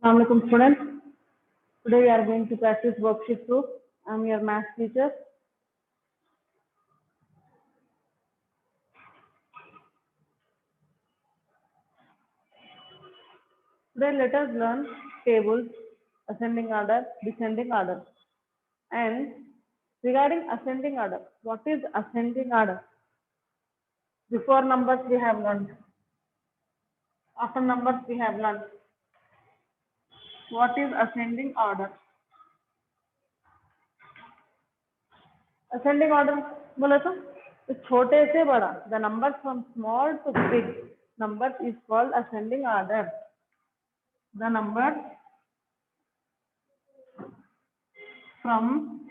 Assalamualaikum students. Today we are going to practice worksheet 2. I am your math teacher. Today let us learn tables, ascending order, descending order. And regarding ascending order, what is ascending order? Before numbers we have learned. After numbers we have learned. What is ascending order? Ascending order बोला तो छोटे से बड़ा, the number from small to big number is called ascending order. The number from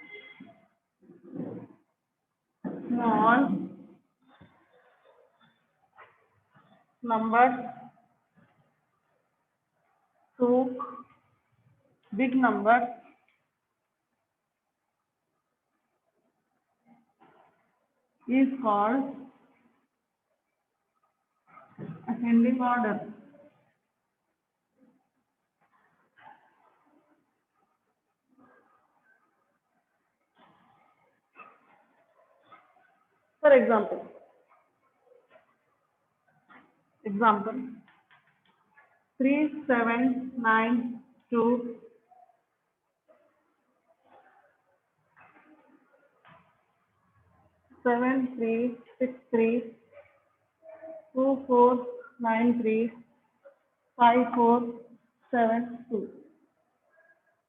small numbers to big numbers is called ascending order. For example, 3792 7363 2493 5472.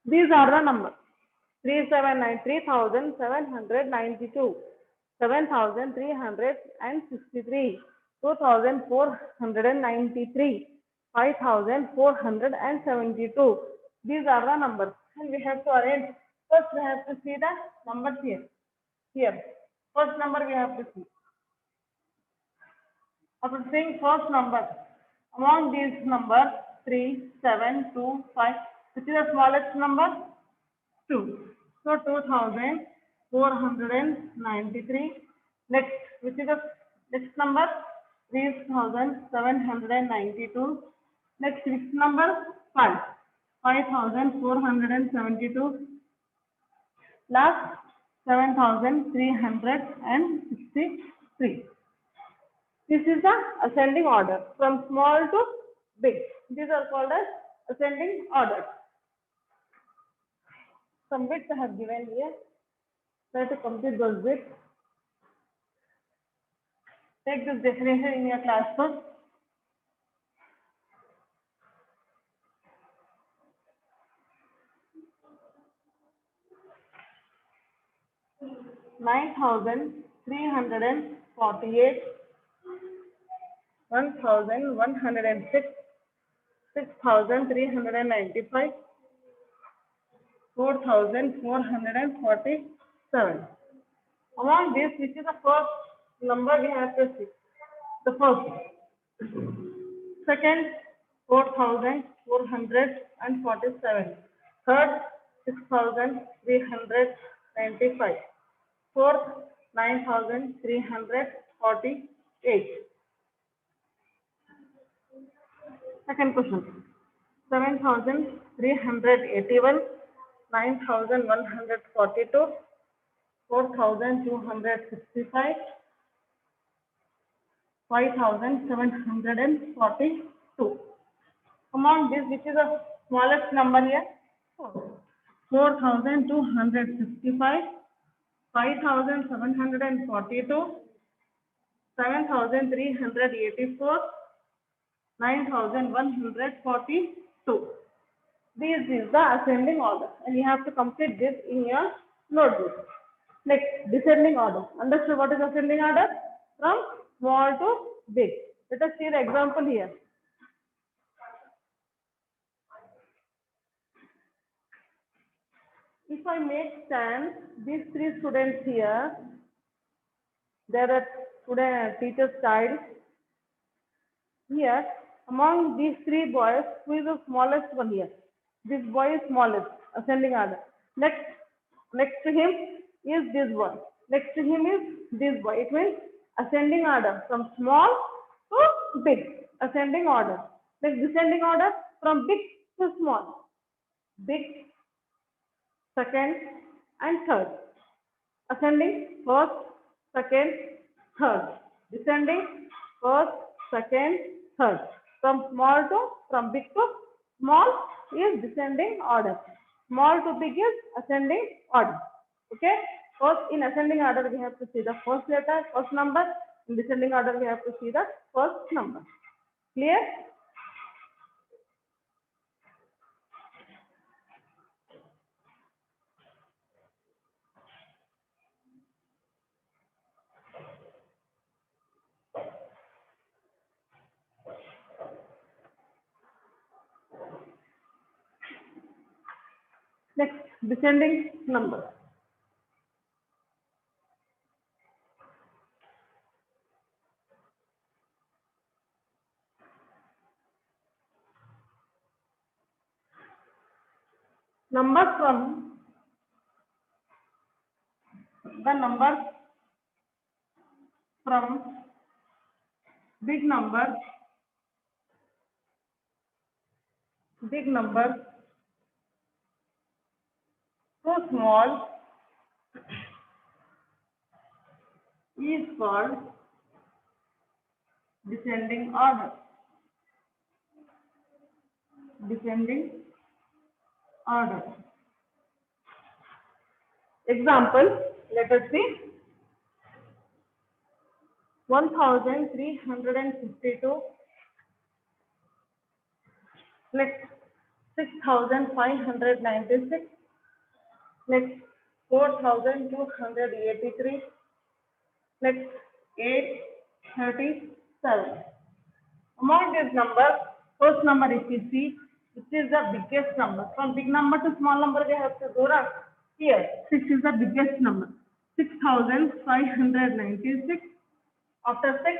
These are the numbers. 3792, 7363, 2493, 5472. These are the numbers, and we have to arrange. First, we have to see the numbers here. Here, first number we have to see. After seeing first number, among these numbers 3, 7, 2, 5, which is the smallest number? 2. So 2493. Next, which is the next number? 3792. Next, which number? 5. 5472. Last, 7363. This is the ascending order from small to big. These are called as ascending order. Some bits I have given here. Try to complete those bits. Take this definition in your classroom. Nine thousand 348, 1106, 6395, 4447. Among these, which is the first number we have to see? The first. Second, 4447. Third, 6395. Fourth, 9348. Second question, 7381, 9142, 4265, 5742. Among these, which is the smallest number here? 4265, 5742, 7384, 9142. This is the ascending order, and you have to complete this in your notebook. Next, descending order. Understood what is ascending order? From small to big. Let us see the example here. If I make stand these three students here, they are teacher's child. Here, among these three boys, who is the smallest one here? This boy is smallest, ascending order. Next to him is this boy. Next to him is this boy. It means ascending order from small to big. Ascending order. Next, descending order from big to small, big, second, and third. Ascending, first, second, third. Descending, first, second, third. From big to small is descending order. Small to big is ascending order. Okay. First, in ascending order, we have to see the first letter, first number. In descending order, we have to see the first number. Clear? Next, descending number. Numbers from the numbers from big number to small is called descending order. Descending order. Example, let us see. 1352. Next, 6596. Next, 4283. Next, 837. Among these numbers, first number if you see, which is the biggest number. From big number to small number, we have to go around. Here, 6 is the biggest number. 6596. After 6,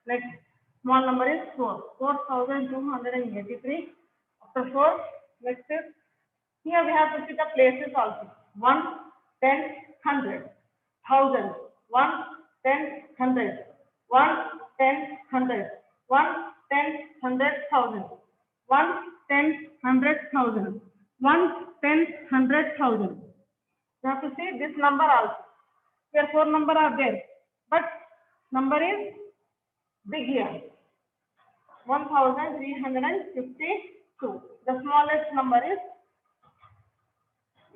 next small number is 4. 4283. After 4, next is, here we have to see the places also. 1, 10, 100. 1000. 1, 10, 100. 1, 10, 100. 1, 10, 100,000. 1, 10, 100,000. 1, 10, 100,000. You have to see this number also. Here 4 number are there, but number is big here. 1352. The smallest number is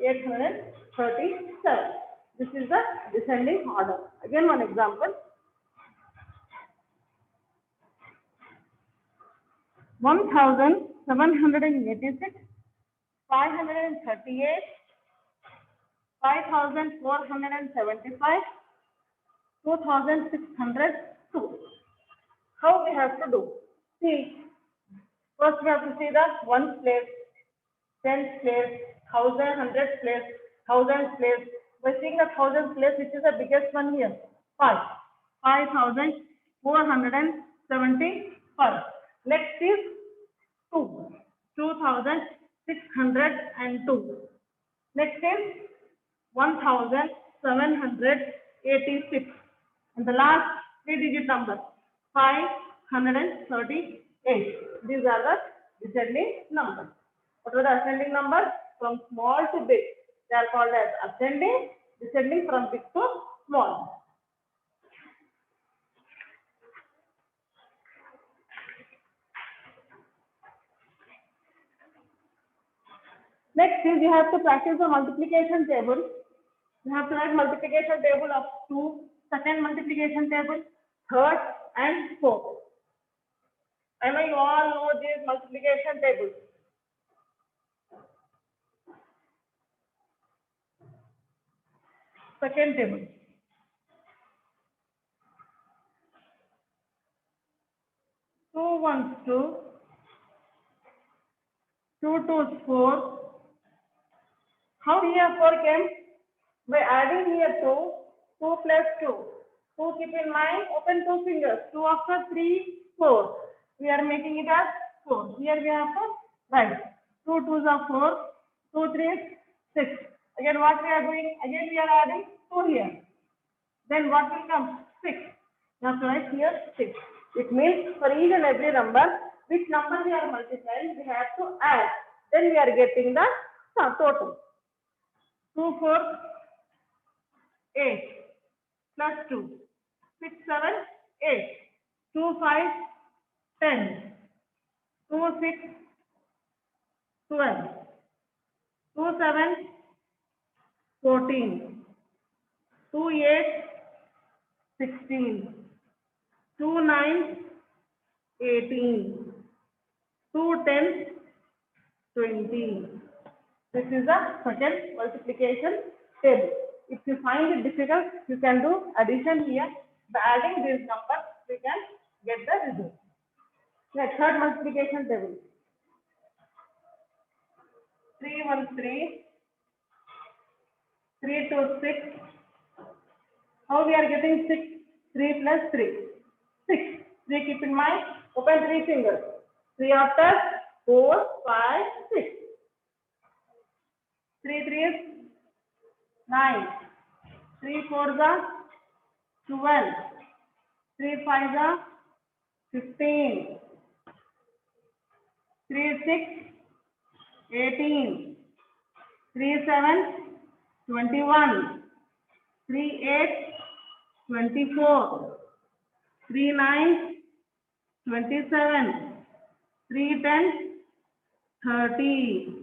837. This is the descending order. Again one example. 1786, 538, 5475, 2602. How we have to do? See, first we have to see the ones place, tens place, thousand, hundreds place, thousands place. By seeing the thousands place, which is the biggest one here? 5. 5475. Next is 2. 2602. Next is 1786. And the last 3-digit number, 538. These are the descending numbers. What are the ascending numbers? From small to big. They are called as ascending, descending from big to small. Next is you have to practice the multiplication table. You have to write multiplication table of 2, second multiplication table, third and fourth. I know you all know these multiplication tables. Second table. 2 1s 2, 2 2s 4. How here 4 came? By adding here 2, 2 plus 2. 2 keep in mind, open 2 fingers. 2 after 3, 4. We are making it as 4. Here we have to write. 2 2s are 4, 2 3s 6. Again what we are doing? Again we are adding 2 here. Then what will come? 6. You have to write here 6. It means for each and every number, which number we are multiplying, we have to add. Then we are getting the total. 2, 4, 8 plus 2, 6, 7, 8. 2, 5, 10. 2, 6, 12. 2, 7, 14. 2, 8, 16. 2, 9, 18. 2, 10, 20. This is the second multiplication table. If you find it difficult, you can do addition here. By adding these numbers, we can get the result. Next, third multiplication table. 3, 1, 3. 3, 2, 6. How we are getting 6? 3 plus 3. 6. 3 keep in mind. Open 3 fingers. 3 after 4, 5, 6. 3 3 is 9. 3 4 is 12. 3 5 is 15. 3 6 18. 3 7 21. 3 8 24. 3 9 27. 3 10 30.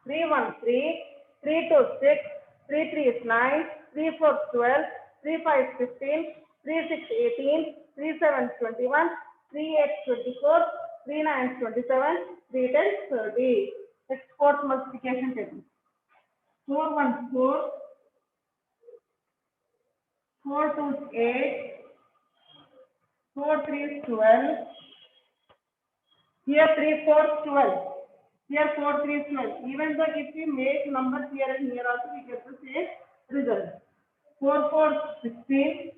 3 1 3. 3 2 6. 3 3 is 9. 3 4 12. 3 5 15. 3 6 18. 3 7 21. 3 8 24. 3 9 27. 3 10 30. Next, fourth multiplication table. 4 1 4. 4 2 is 8. 4 3 is 12. Here 3 4 is 12. Here 4 3 is 12. Even though if we make numbers here and here also, we get the same result. 4 4 is 16.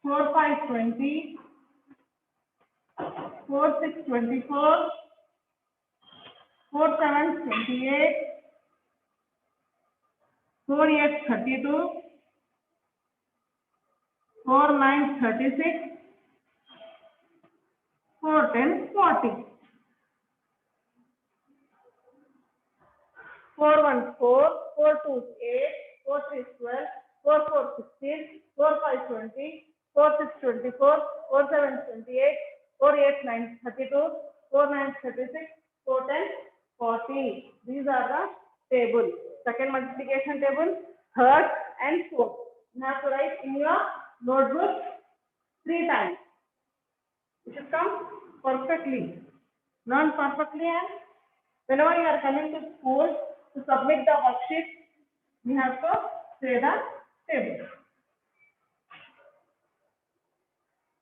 4 5 20. 4 6 24. 4 7 28. 4 8 32. 4 9 36. 4 10 40. 4 1 4. 4 2 8. 4 3 12. 4 4 16. 4 5 20. 4 6 24. 4 7 28. 4 8 9 32. 4 9 36. 4 10 40. These are the table. Second multiplication table, third and fourth. You have to write in your notebook 3 times. You should come perfectly, learn perfectly, and whenever you are coming to school to submit the worksheet, you have to say the table.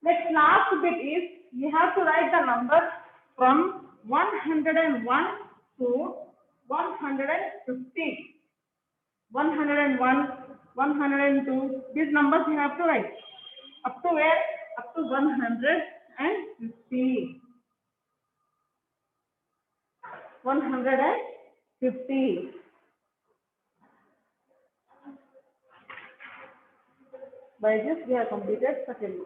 Next, last bit is you have to write the numbers from 101 to 150. 101, 102. These numbers you have to write. Up to where? Up to 150. 150. By this we have completed second.